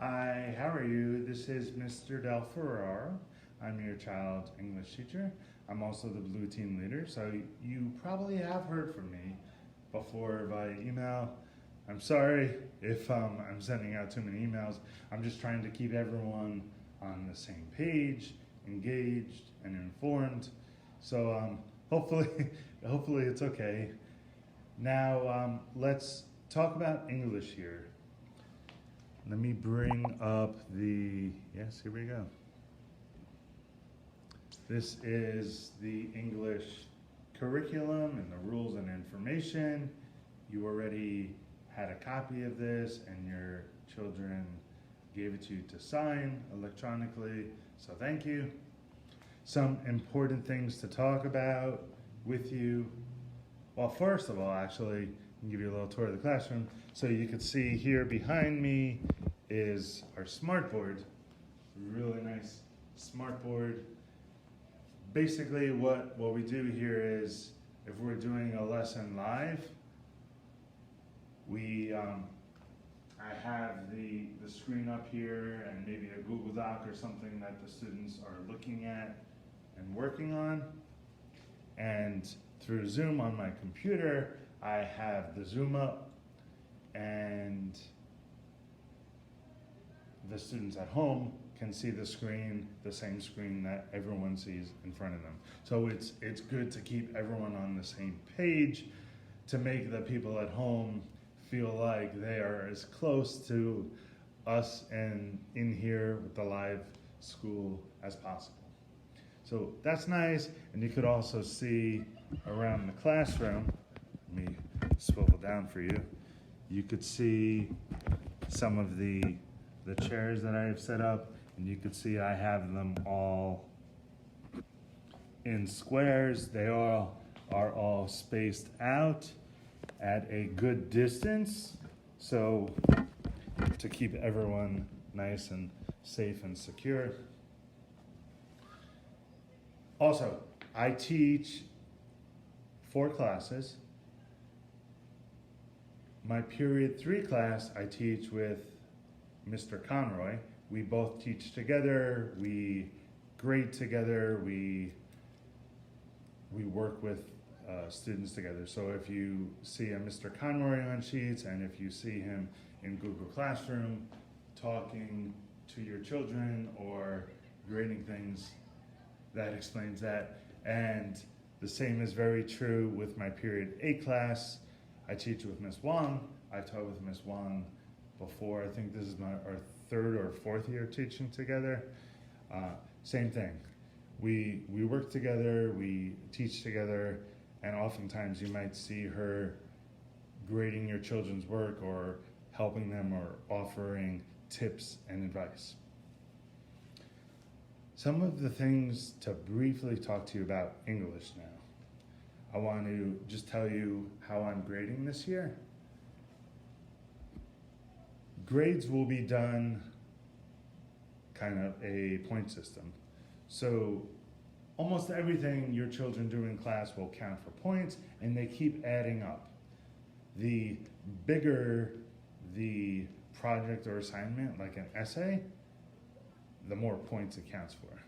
Hi, how are you? This is Mr. Del Ferraro. I'm your child's English teacher. I'm also the Blue Team leader, so you probably have heard from me before by email. I'm sorry if I'm sending out too many emails. I'm just trying to keep everyone on the same page, engaged and informed. So hopefully, hopefully it's okay. Now let's talk about English here. Let me bring up yes, here we go. This is the English curriculum and the rules and information. You already had a copy of this and your children gave it to you to sign electronically, so thank you. Some important things to talk about with you. Well, first of all, actually, I'll give you a little tour of the classroom. So you can see here behind me is our smartboard. Really nice smartboard. Basically what we do here is if we're doing a lesson live, I have the screen up here and maybe a Google Doc or something that the students are looking at and working on. And through Zoom on my computer, I have the Zoom up and the students at home can see the screen, the same screen that everyone sees in front of them. So it's good to keep everyone on the same page to make the people at home feel like they are as close to us and in here with the live school as possible. So that's nice, and you could also see around the classroom, let me swivel down for you, you could see some of the chairs that I have set up, and you could see I have them all in squares. They all are all spaced out at a good distance, so to keep everyone nice and safe and secure. Also, I teach 4 classes. My period 3 class I teach with Mr. Conroy. We both teach together, we grade together, we work with students together. So if you see a Mr. Conroy on Sheets and if you see him in Google Classroom talking to your children or grading things, that explains that. And the same is very true with my period 8 class. I teach with Miss Wong. I taught with Miss Wong before. I think this is our 3rd or 4th year teaching together. Same thing. We work together, we teach together, and oftentimes you might see her grading your children's work or helping them or offering tips and advice. Some of the things to briefly talk to you about English now. I want to just tell you how I'm grading this year. Grades will be done kind of a point system. So almost everything your children do in class will count for points, and they keep adding up. The bigger the project or assignment, like an essay, the more points it counts for,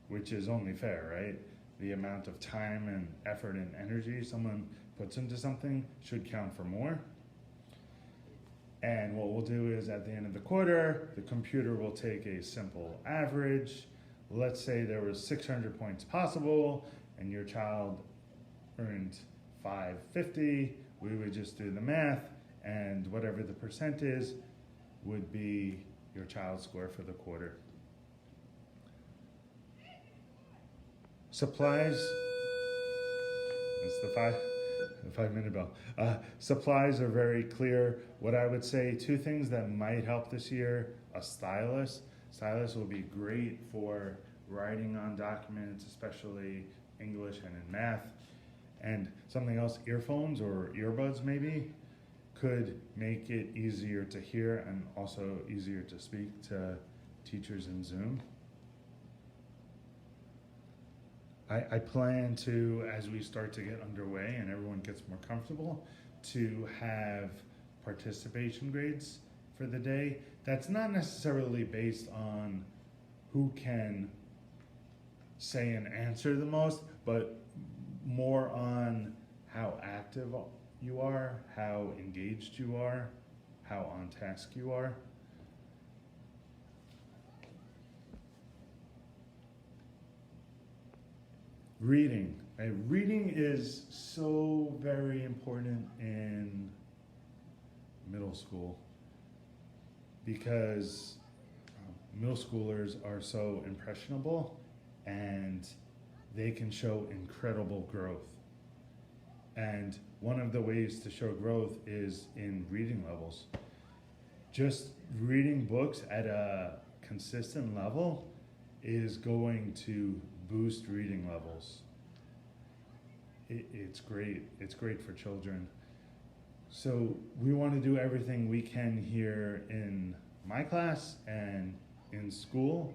which is only fair, right? The amount of time and effort and energy someone puts into something should count for more. And what we'll do is at the end of the quarter, the computer will take a simple average. Let's say there was 600 points possible and your child earned 550. We would just do the math, and whatever the percent is would be your child's score for the quarter. Supplies, that's the 5-minute bell. Supplies are very clear. What I would say, 2 things that might help this year: a stylus. Stylus will be great for writing on documents, especially English and in math. And something else, earphones or earbuds maybe, could make it easier to hear and also easier to speak to teachers in Zoom. I plan to, as we start to get underway and everyone gets more comfortable, to have participation grades for the day. That's not necessarily based on who can say and answer the most, but more on how active you are, how engaged you are, how on task you are. Reading. Reading is so very important in middle school because middle schoolers are so impressionable and they can show incredible growth. And one of the ways to show growth is in reading levels. Just reading books at a consistent level is going to boost reading levels. It's great. It's great for children. So we want to do everything we can here in my class and in school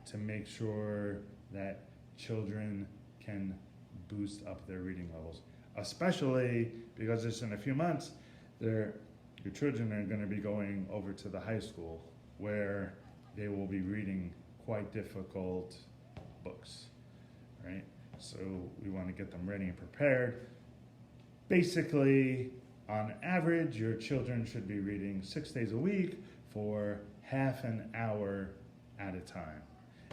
to make sure that children can boost up their reading levels, especially because it's in a few months, your children are going to be going over to the high school where they will be reading quite difficult books, right? So we want to get them ready and prepared. Basically, on average, your children should be reading 6 days a week for half an hour at a time.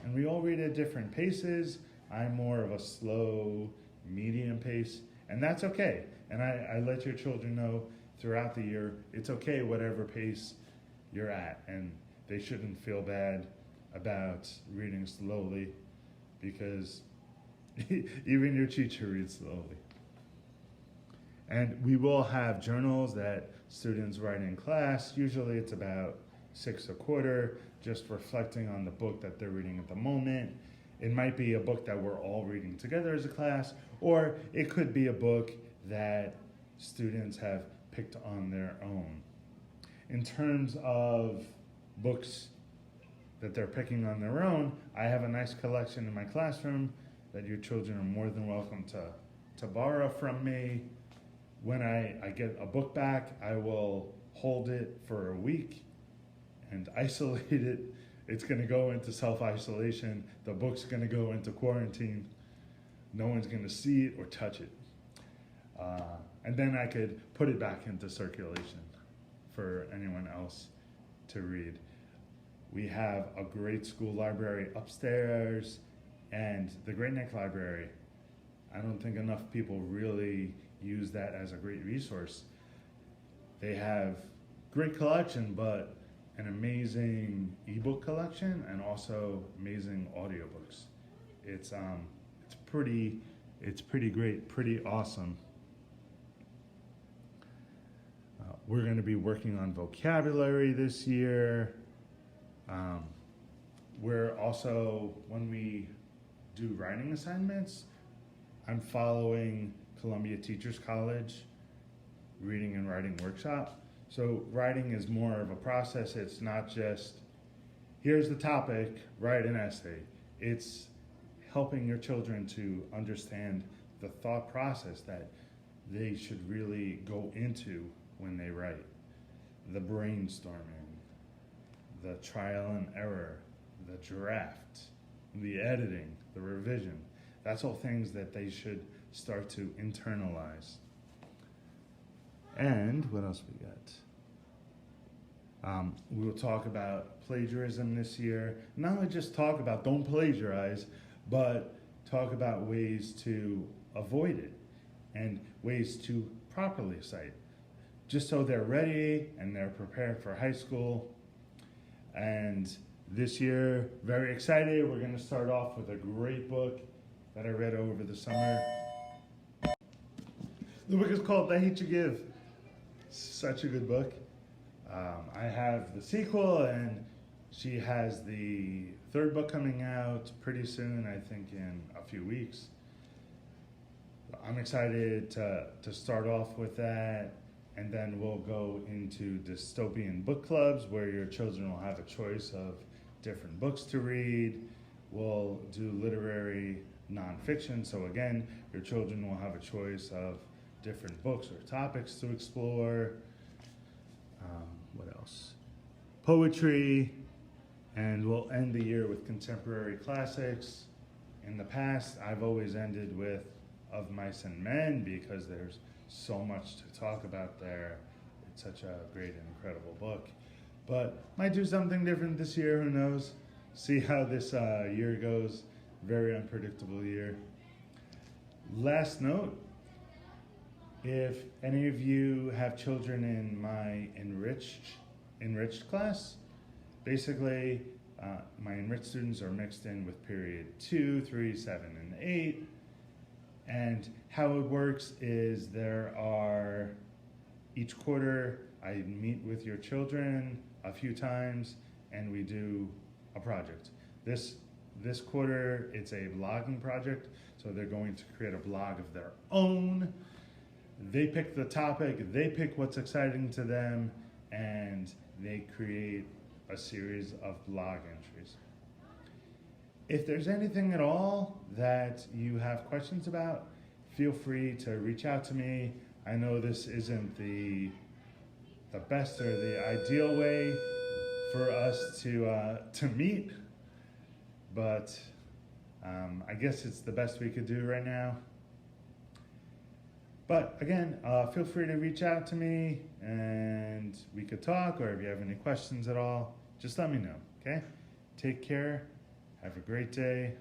And we all read at different paces. I'm more of a slow, medium pace, and that's okay. And I let your children know throughout the year, it's okay whatever pace you're at, and they shouldn't feel bad about reading slowly because even your teacher reads slowly. And we will have journals that students write in class. Usually it's about 6 a quarter, just reflecting on the book that they're reading at the moment. It might be a book that we're all reading together as a class, or it could be a book that students have picked on their own. In terms of books that they're picking on their own, I have a nice collection in my classroom that your children are more than welcome to borrow from me. When I get a book back, I will hold it for a week and isolate it. It's going to go into self-isolation. The book's going to go into quarantine. No one's going to see it or touch it. And then I could put it back into circulation for anyone else to read. We have a great school library upstairs and the Great Neck Library. I don't think enough people really use that as a great resource. They have great collection, but an amazing ebook collection and also amazing audiobooks. It's pretty great, pretty awesome. We're going to be working on vocabulary this year. We're also, when we do writing assignments, I'm following Columbia Teachers College reading and writing workshop. So writing is more of a process. It's not just, here's the topic, write an essay. It's helping your children to understand the thought process that they should really go into when they write. The brainstorming, the trial and error, the draft, the editing, the revision. That's all things that they should start to internalize. And what else we got? We will talk about plagiarism this year. Not only just talk about don't plagiarize, but talk about ways to avoid it and ways to properly cite, just so they're ready and they're prepared for high school. And this year, very excited, we're going to start off with a great book that I read over the summer. The book is called I Hate You Give. Such a good book. I have the sequel, and she has the third book coming out pretty soon, I think in a few weeks. I'm excited to start off with that, and then we'll go into dystopian book clubs where your children will have a choice of different books to read. We'll do literary nonfiction, so again, your children will have a choice of different books or topics to explore. What else? poetry, and we'll end the year with contemporary classics. In the past, I've always ended with Of Mice and Men because there's so much to talk about there. It's such a great and incredible book. But might do something different this year, who knows? See how this year goes. Very unpredictable year. Last note, if any of you have children in my enriched class, basically my enriched students are mixed in with period 2, 3, 7, and 8. And how it works is each quarter I meet with your children a few times and we do a project. This quarter it's a blogging project, so they're going to create a blog of their own. They pick the topic, they pick what's exciting to them, and they create a series of blog entries. If there's anything at all that you have questions about, feel free to reach out to me. I know this isn't the best or the ideal way for us to meet, but I guess it's the best we could do right now. But again, feel free to reach out to me and we could talk, or if you have any questions at all, just let me know, okay? Take care, have a great day.